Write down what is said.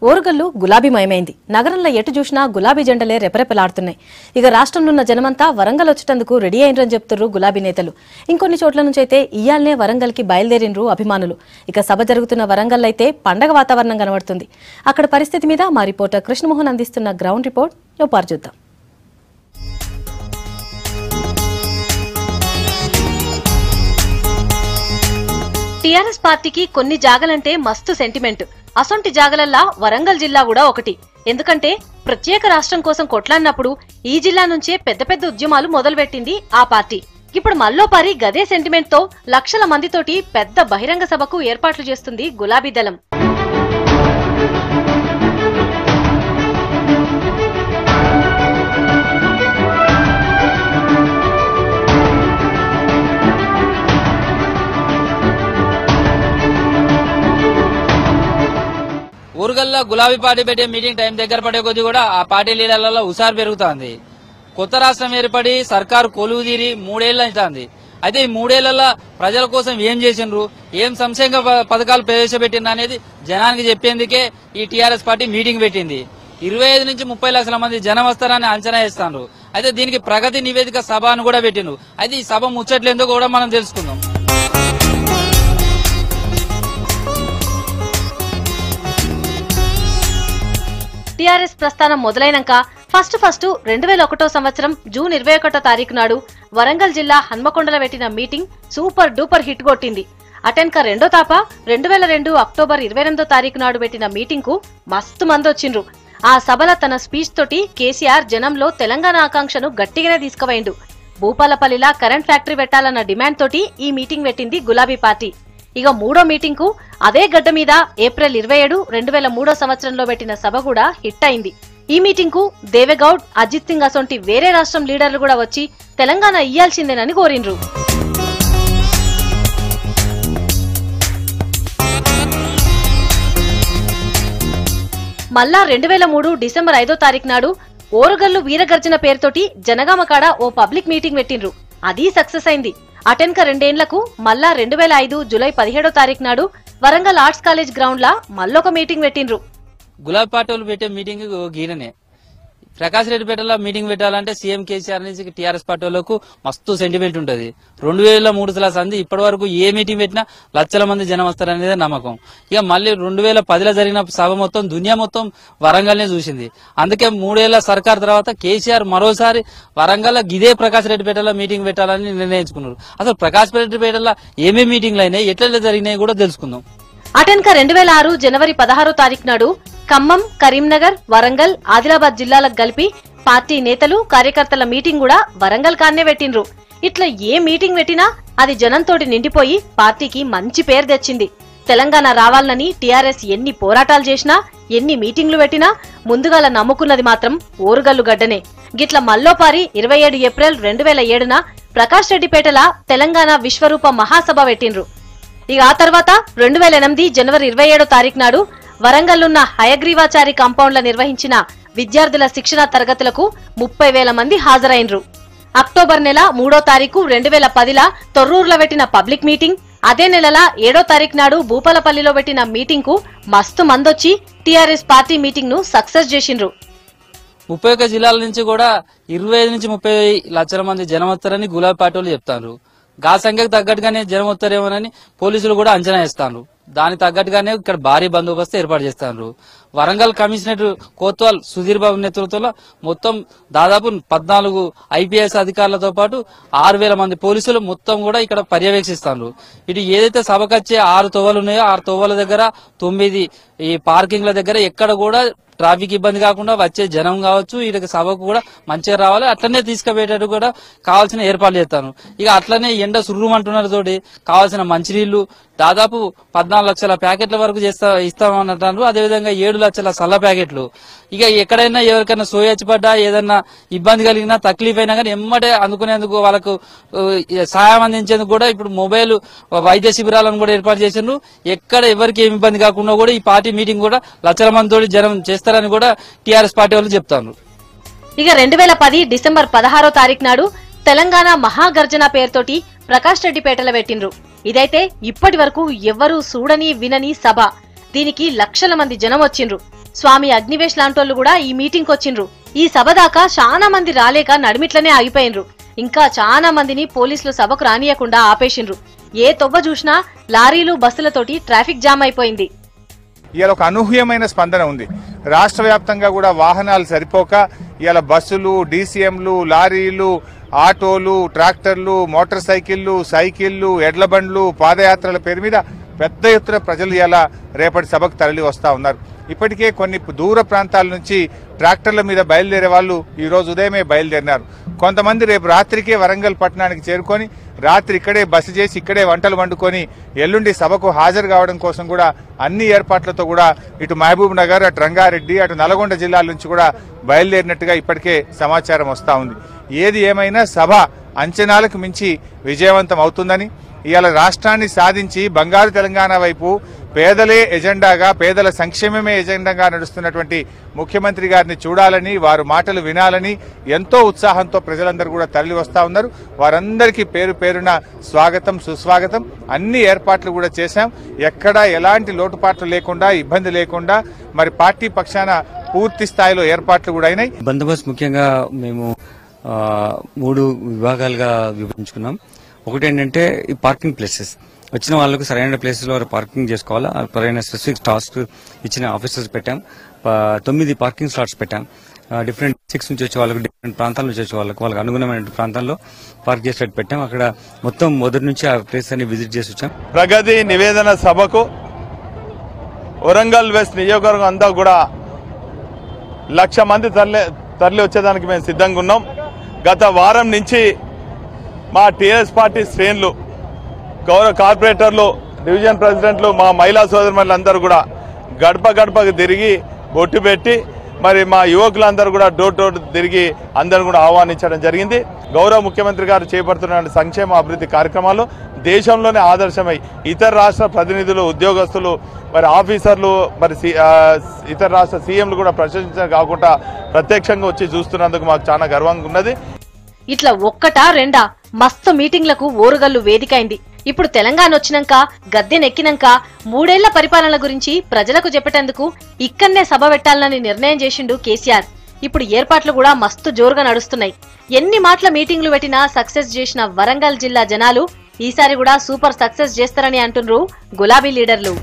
ఓరుగల్లు గులాబీమయమైంది. నగరంలో ఎటు చూసినా గులాబీ జెండలే రెపరెపలాడుతున్నాయి. ఇక రాష్ట్రంలో ఉన్న జనమంతా వరంగల్ వచ్చేటందుకు రెడీ అయినరని చెప్తున్నారు గులాబీ నేతలు. ఇంకొన్ని చోట్ల నుంచి అయితే ఇయ్యాలనే వరంగల్కి బయలుదేరినరు అభిమానులు. ఇక సభ జరుగుతున్న వరంగల్ అయితే పండగ వాతావరణం కనబడుతుంది. అక్కడ పరిస్థితి మీద మా రిపోర్టర్ కృష్ణమోహన్ అందిస్తున్న గ్రౌండ్ రిపోర్ట్ యోపారు చూద్దాం. టీఆర్ఎస్ పార్టీకి కొన్ని జాగలంటే మస్తు సెంటిమెంట్. అసొంటి జాగలల్లా వరంగల్ జిల్లా కూడా ఒకటి. ఎందుకంటే ప్రత్యేక రాష్ట్రం కోసం కొట్లాడినప్పుడు ఈ జిల్లా నుంచే పెద్ద పెద్ద ఉద్యమాలు మొదలుపెట్టింది ఆ పార్టీ. ఇప్పుడు మల్లోపారి గదే సెంటిమెంట్ తో లక్షల మందితోటి పెద్ద బహిరంగ సభకు ఏర్పాట్లు చేస్తుంది గులాబీ దళం. ఊరుగల్లో గులాబీ పార్టీ పెట్టే మీటింగ్ టైం దగ్గర పడే కొద్దీ కూడా ఆ పార్టీ లీడర్లలో ఉసారు పెరుగుతోంది. కొత్త రాష్ట్రం ఏర్పడి సర్కారు కొలువు తీరి 3 ఏళ్లు అవుతుంది. అయితే ఈ 3 ఏళ్లలో ప్రజల కోసం ఏం చేసిండ్రు, ఏం సంక్షేమ పథకాలు ప్రవేశపెట్టిండ్రు అనేది జనానికి చెప్పేందుకే ఈ టీఆర్ఎస్ పార్టీ మీటింగ్ పెట్టింది. 25 నుంచి 30 లక్షల మంది జనం వస్తారని అంచనా వేస్తాండ్రు. అయితే దీనికి ప్రగతి నివేదిక సభ అని కూడా పెట్టిండ్రు. అయితే ఈ సభ ముచ్చట్లేందో కూడా మనం తెలుసుకుందాం. టీఆర్ఎస్ ప్రస్థానం మొదలైనాక ఫస్ట్ 2001 సంవత్సరం జూన్ 21 తారీఖు నాడు వరంగల్ జిల్లా హన్మకొండలో పెట్టిన మీటింగ్ సూపర్ డూపర్ హిట్ కొట్టింది. అటెన్క రెండో తాప 2002 అక్టోబర్ 28 తారీఖు నాడు పెట్టిన మీటింగ్ కు మస్తు మంది వచ్చిండ్రు. ఆ సభల తన స్పీచ్ తోటి కేసీఆర్ జనంలో తెలంగాణ ఆకాంక్షను గట్టిగానే తీసుకుపోయిండు. భూపాలపల్లిలా కరెంట్ ఫ్యాక్టరీ పెట్టాలన్న డిమాండ్ తోటి ఈ మీటింగ్ పెట్టింది గులాబీ పార్టీ. ఇక మూడో మీటింగ్ కు అదే గడ్డ మీద ఏప్రిల్ 27, 2003 సంవత్సరంలో పెట్టిన సభ కూడా హిట్ అయింది. ఈ మీటింగ్ కు దేవేగౌడ్, అజిత్ సింగ్ అసొంటి వేరే రాష్ట్రం లీడర్లు కూడా వచ్చి తెలంగాణ ఇయ్యాల్సిందేనని కోరిండ్రు. మళ్ళా 2003 డిసెంబర్ 5వ తారీఖు నాడు ఓరుగల్లు వీరగర్జన పేరుతోటి జనగామకాడ ఓ పబ్లిక్ మీటింగ్ పెట్టిండ్రు. అది సక్సెస్ అయింది. అటెన్క 2 ఏళ్లకు మళ్ళా 2005 జూలై 17వ తారీఖు నాడు వరంగల్ ఆర్ట్స్ కాలేజ్ గ్రౌండ్ లా మళ్ళొక మీటింగ్ పెట్టిండ్రు. గులాబీ పార్టీ వాళ్ళు పెట్టే మీటింగ్ గీననే. ప్రకాష్ రెడ్డిపేటలో మీటింగ్ పెట్టాలంటే సీఎం కేసీఆర్ నుంచి టీఆర్ఎస్ పార్టీ వాళ్ళకు మస్తు సెంటిమెంట్ ఉంటది. 2003 సంది ఇప్పటి వరకు ఏ మీటింగ్ పెట్టినా లక్షల మంది జనం వస్తారనేదే నమ్మకం. ఇక మళ్ళీ 2010లో జరిగిన సభ మొత్తం దునియా మొత్తం వరంగల్ నే చూసింది. అందుకే 3 ఏళ్ల సర్కార్ తర్వాత కేసీఆర్ మరోసారి వరంగల్ గిదే ప్రకాష్ రెడ్డిపేటలో మీటింగ్ పెట్టాలని నిర్ణయించుకున్నారు. అసలు ప్రకాష్ రెడ్డిపేటలో ఏమేమి మీటింగ్లు అయినాయి, ఎట్లా జరిగినాయి కూడా తెలుసుకుందాం. అటెన్క 2006 జనవరి 16వ తారీఖు నాడు ఖమ్మం, కరీంనగర్, వరంగల్, ఆదిలాబాద్ జిల్లాలకు కలిపి పార్టీ నేతలు, కార్యకర్తల మీటింగ్ కూడా వరంగల్ కాన్నే పెట్టిండ్రు. ఇట్లా ఏ మీటింగ్ పెట్టినా అది జనంతోటి నిండిపోయి పార్టీకి మంచి పేరు తెచ్చింది. తెలంగాణ రావాలని టీఆర్ఎస్ ఎన్ని పోరాటాలు చేసినా, ఎన్ని మీటింగ్లు పెట్టినా ముందుగాల నమ్ముకున్నది మాత్రం ఓరుగల్లు గడ్డనే. గిట్ల మల్లోపారి 27 ఏప్రిల్ 2007న ప్రకాష్ రెడ్డిపేటల తెలంగాణ విశ్వరూప మహాసభ పెట్టిండ్రు. ఇక ఆ తర్వాత 2008 జనవరి 27వ తారీఖు నాడు వరంగల్లున్న హయగ్రీవాచారి కాంపౌండ్ లో నిర్వహించిన విద్యార్థుల శిక్షణ తరగతులకు 30,000 మంది హాజరైనరు. అక్టోబర్ నెల 3వ తారీఖు 2010ల తొర్రూరులో పెట్టిన పబ్లిక్ మీటింగ్, అదే నెలల 7వ తారీఖు నాడు భూపాలపల్లిలో పెట్టిన మీటింగ్ కు మస్తు మందొచ్చి టీఆర్ఎస్ పార్టీ మీటింగ్ ను సక్సెస్ చేసిండ్రు. 31 జిల్లాల నుంచి కూడా 25 నుంచి 30 లక్షల మంది జనం వస్తారని గులాబీ పార్టీ వాళ్ళు చెప్తారు. గా సంఖ్యకు తగ్గట్టుగానే జనం వస్తారేమోనని పోలీసులు కూడా అంచనా వేస్తారు. దానికి తగ్గట్టుగానే ఇక్కడ భారీ బందోబస్తు ఏర్పాటు చేస్తారు. వరంగల్ కమిషనర్ కోత్వాల్ సుధీర్ బాబు నేతృత్వంలో మొత్తం దాదాపు 14 ఐపీఎస్ అధికారులతో పాటు 6,000 మంది పోలీసులు మొత్తం కూడా ఇక్కడ పర్యవేక్షిస్తారు. ఇటు ఏదైతే సభకొచ్చే 6 తోవలు ఉన్నాయో 6 తోవల దగ్గర 9 ఈ పార్కింగ్ల దగ్గర ఎక్కడ కూడా ట్రాఫిక్ ఇబ్బంది కాకుండా వచ్చే జనం కావచ్చు, వీళ్ళకి సభకు కూడా మంచిగా రావాలి, అట్లనే తీసుకుపోయేటట్టు కూడా కావాల్సిన ఏర్పాట్లు చేస్తాను. ఇక అట్లనే ఎండ సుర్రుమంటున్నారు తోటి కావాల్సిన మంచినీళ్లు దాదాపు 14 లక్షల ప్యాకెట్ల వరకు ఇస్తామన్నారు. అదేవిధంగా 7 లక్షల సల్ల ప్యాకెట్లు. ఇక ఎక్కడైనా ఎవరికైనా సోయచ్చిపడ్డా, ఏదన్నా ఇబ్బంది కలిగినా, తక్లీఫ్ అయినా కానీ ఎమ్మటే అందుకునేందుకు వాళ్ళకు సాయం అందించేందుకు కూడా ఇప్పుడు మొబైల్ వైద్య శిబిరాలను కూడా ఏర్పాటు చేసిండ్రు. ఎక్కడ ఎవరికి ఏమి ఇబ్బంది కాకుండా కూడా ఈ పార్టీ మీటింగ్ కూడా లక్షల మందితో జనం చేస్తారని కూడా టీఆర్ఎస్ పార్టీ వాళ్ళు చెప్తారు. ఇక 2010 డిసెంబర్ 16వ తారీఖు నాడు తెలంగాణ మహాగర్జన పేరుతోటి ప్రకాష్ రెడ్డిపేటలో పెట్టిండ్రు. ఇదైతే ఇప్పటి వరకు ఎవ్వరూ చూడని వినని సభ. దీనికి లక్షల మంది జనం వచ్చిండ్రు. స్వామి అగ్నివేశ్ లాంటోళ్లు కూడా ఈ మీటింగ్ వచ్చిండ్రు. ఈ సభ దాకా చాలా మంది రాలేక నడిమిట్లనే ఆగిపోయినరు. ఇంకా చాలా మందిని పోలీసులు సభకు రానియకుండా ఆపేసిండ్రు. ఏ తొవ్వ చూసినా లారీలు బస్సులతోటి ట్రాఫిక్ జామ్ అయిపోయింది. ఇవాళ ఒక అనూహ్యమైన స్పందన ఉంది. రాష్ట్ర వ్యాప్తంగా కూడా వాహనాలు సరిపోక ఇవాళ బస్సులు, డీసీఎంలు, లారీలు, ఆటోలు, ట్రాక్టర్లు, మోటార్ సైకిళ్లు, సైకిళ్లు, ఎడ్ల బండ్లు, పాదయాత్రల పేరు మీద పెద్ద ఎత్తున ప్రజలు ఇలా రేపటి సభకు తరలి వస్తా ఉన్నారు. ఇప్పటికే కొన్ని దూర ప్రాంతాల నుంచి ట్రాక్టర్ల మీద బయలుదేరే వాళ్ళు ఈ రోజు ఉదయమే బయలుదేరినారు. కొంతమంది రేపు రాత్రికే వరంగల్ పట్టణానికి చేరుకొని రాత్రి ఇక్కడే బస చేసి ఇక్కడే వంటలు వండుకొని ఎల్లుండి సభకు హాజరు కావడం కోసం కూడా అన్ని ఏర్పాట్లతో కూడా ఇటు మహబూబ్ నగర్, అటు రంగారెడ్డి, అటు నల్గొండ జిల్లాల నుంచి కూడా బయలుదేరినట్టుగా ఇప్పటికే సమాచారం వస్తా ఉంది. ఏది ఏమైనా సభ అంచనాలకు మించి విజయవంతం అవుతుందని, ఇవాళ రాష్ట్రాన్ని సాధించి బంగారు తెలంగాణ వైపు పేదలే ఎజెండాగా, పేదల సంక్షేమమే ఎజెండాగా నడుస్తున్నటువంటి ముఖ్యమంత్రి గారిని చూడాలని, వారు మాటలు వినాలని ఎంతో ఉత్సాహంతో ప్రజలందరూ కూడా తరలి వస్తా ఉన్నారు. వారందరికీ పేరు పేరున స్వాగతం, సుస్వాగతం. అన్ని ఏర్పాట్లు కూడా చేశాం. ఎక్కడా ఎలాంటి లోటుపాట్లు లేకుండా, ఇబ్బంది లేకుండా మరి పార్టీ పక్షాన పూర్తి స్థాయిలో ఏర్పాట్లు కూడా అయినాయి. బందోబస్తు ముఖ్యంగా మేము 3 విభాగాలుగా విభజించుకున్నాం. ఒకటి ఏంటంటే ఈ పార్కింగ్ ప్లేసెస్, వచ్చిన వాళ్ళకు సరైన ప్లేసెస్ లో పార్కింగ్ చేసుకోవాలా, సరైన స్పెసిఫిక్ టాస్క్ ఇచ్చిన ఆఫీసర్స్ పెట్టాం. 9 పార్కింగ్ స్లాట్స్ పెట్టాం. డిఫరెంట్ 6 నుంచి వచ్చే వాళ్ళకు, డిఫరెంట్ ప్రాంతాల నుంచి వచ్చే వాళ్ళకి అనుగుణమైన ప్రాంతాల్లో పార్క్ చేసేట్టు పెట్టాం. అక్కడ మొత్తం మొదటి నుంచి ఆ ప్లేస్ అన్ని విజిట్ చేసి వచ్చాం. ప్రగతి నివేదన సభకు వరంగల్ వెస్ట్ నియోజకవర్గం అంతా కూడా 1,00,000 మంది తరలి వచ్చేదానికి మేము సిద్ధంగా ఉన్నాం. గత వారం నుంచి మా టీఆర్ఎస్ పార్టీ శ్రేణులు, గౌరవ కార్పొరేటర్లు, డివిజన్ ప్రెసిడెంట్లు, మా మహిళా సోదరులందరూ కూడా గడప గడపకు తిరిగి బొట్టు పెట్టి మరి మా యువకులందరూ కూడా డోర్ డోర్ తిరిగి అందరూ కూడా ఆహ్వానించడం జరిగింది. గౌరవ ముఖ్యమంత్రి గారు చేపడుతున్న సంక్షేమ అభివృద్ధి కార్యక్రమాలు దేశంలోనే ఆదర్శమై ఇతర రాష్ట్ర ప్రతినిధులు, ఉద్యోగస్తులు, మరి ఆఫీసర్లు, మరి ఇతర రాష్ట్ర సీఎంలు కూడా ప్రశంసించడం కాకుండా ప్రత్యక్షంగా వచ్చి చూస్తున్నందుకు మాకు చాలా గర్వంగా ఉన్నది. ఇట్లా ఒక్కటా రెండా మస్తు మీటింగ్లకు ఓరుగల్లు వేదికైంది. ఇప్పుడు తెలంగాణ వచ్చినాక, గద్దెనెక్కినాక 3 ఏళ్ల పరిపాలన గురించి ప్రజలకు చెప్పేటందుకు ఇక్కడనే సభ పెట్టాలని నిర్ణయం చేసిండు కేసీఆర్. ఇప్పుడు ఏర్పాట్లు కూడా మస్తు జోరుగా నడుస్తున్నాయి. ఎన్ని మాటల మీటింగ్లు పెట్టినా సక్సెస్ చేసిన వరంగల్ జిల్లా జనాలు ఈసారి కూడా సూపర్ సక్సెస్ చేస్తారని అంటున్నారు గులాబీ లీడర్లు.